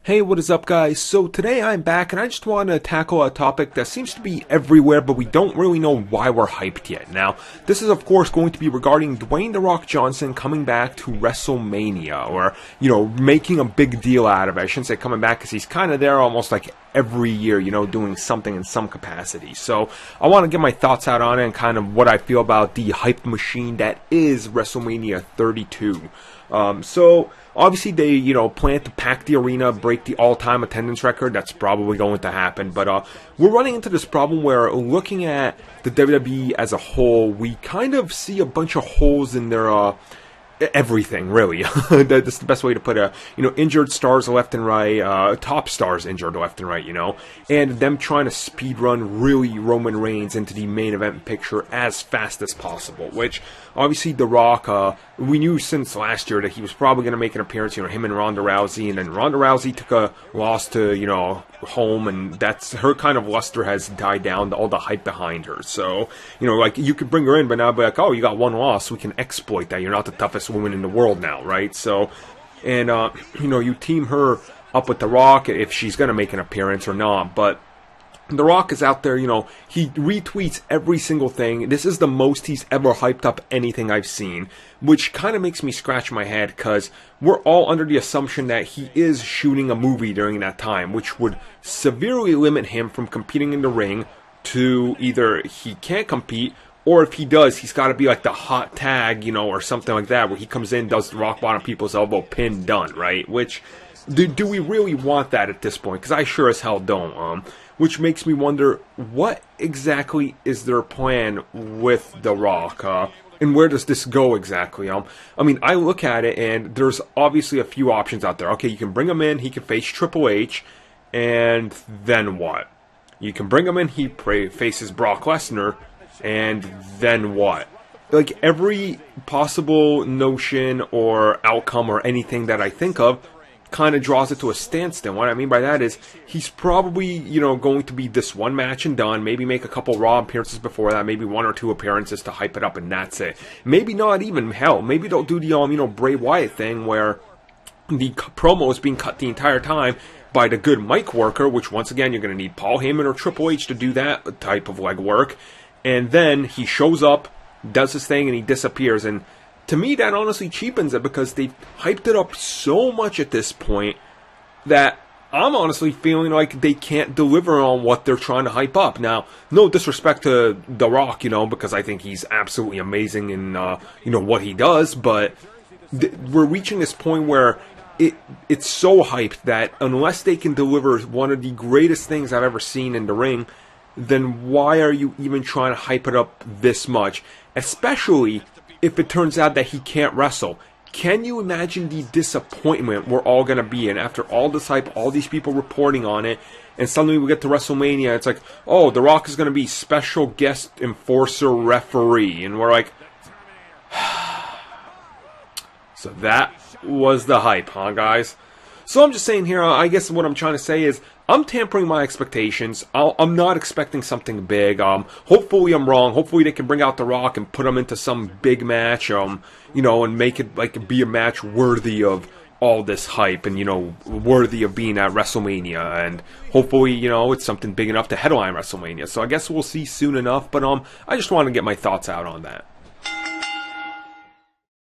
Hey, what is up, guys? So today I'm back and I just want to tackle a topic that seems to be everywhere, but we don't really know why we're hyped yet. Now, this is of course going to be regarding Dwayne "The Rock" Johnson coming back to Wrestlemania, or, making a big deal out of it. I shouldn't say coming back because he's kind of there almost like every year, doing something in some capacity. So I want to get my thoughts out on it and kind of what I feel about the hype machine that is WrestleMania 32. So obviously they, plan to pack the arena, break the all-time attendance record. That's probably going to happen. But we're running into this problem where, looking at the WWE as a whole, we kind of see a bunch of holes in their everything, really. That's the best way to put it. Injured stars left and right, top stars injured left and right, and them trying to speed run really Roman Reigns into the main event picture as fast as possible, which obviously The Rock, we knew since last year that he was probably going to make an appearance, him and Ronda Rousey, and then Ronda Rousey took a loss to, home, and that's her kind of luster has died down, all the hype behind her. So, you could bring her in, but now be like, oh, you got one loss, we can exploit that. You're not the toughest woman in the world now, right? So, and, you team her up with The Rock if she's going to make an appearance or not, but The Rock is out there, he retweets every single thing. This is the most he's ever hyped up anything I've seen, which kind of makes me scratch my head, because we're all under the assumption that he is shooting a movie during that time, which would severely limit him from competing in the ring to either he can't compete, or if he does, he's got to be like the hot tag, or something like that, where he comes in, does the rock bottom people's elbow, pin, done, right? Which, do we really want that at this point? Because I sure as hell don't, which makes me wonder, what exactly is their plan with The Rock, and where does this go exactly? I look at it, and there's obviously a few options out there. Okay, you can bring him in, he can face Triple H, and then what? You can bring him in, he faces Brock Lesnar, and then what? Like, every possible notion or outcome or anything that I think of kind of draws it to a standstill. What I mean by that is, he's probably, going to be this one match and done, maybe make a couple Raw appearances before that, maybe one or two appearances to hype it up, and that's it. Maybe not even, hell, maybe they'll do the, Bray Wyatt thing, where the promo is being cut the entire time by the good mic worker, which once again, you're going to need Paul Heyman or Triple H to do that type of legwork, and then he shows up, does his thing, and he disappears. And to me, that honestly cheapens it, because they've hyped it up so much at this point that I'm honestly feeling like they can't deliver on what they're trying to hype up. Now, no disrespect to The Rock, because I think he's absolutely amazing in, what he does, but we're reaching this point where it's so hyped that unless they can deliver one of the greatest things I've ever seen in the ring, then why are you even trying to hype it up this much? Especially if it turns out that he can't wrestle. Can you imagine the disappointment we're all going to be in after all this hype, all these people reporting on it, and suddenly we get to WrestleMania, it's like, oh, The Rock is going to be special guest enforcer referee, and we're like, so that was the hype, huh, guys? So I'm just saying here, I guess what I'm trying to say is, I'm tampering my expectations. I'm not expecting something big. Hopefully I'm wrong. Hopefully they can bring out The Rock and put him into some big match, and make it like be a match worthy of all this hype, and worthy of being at WrestleMania, and hopefully it's something big enough to headline WrestleMania. So I guess we'll see soon enough. But I just want to get my thoughts out on that.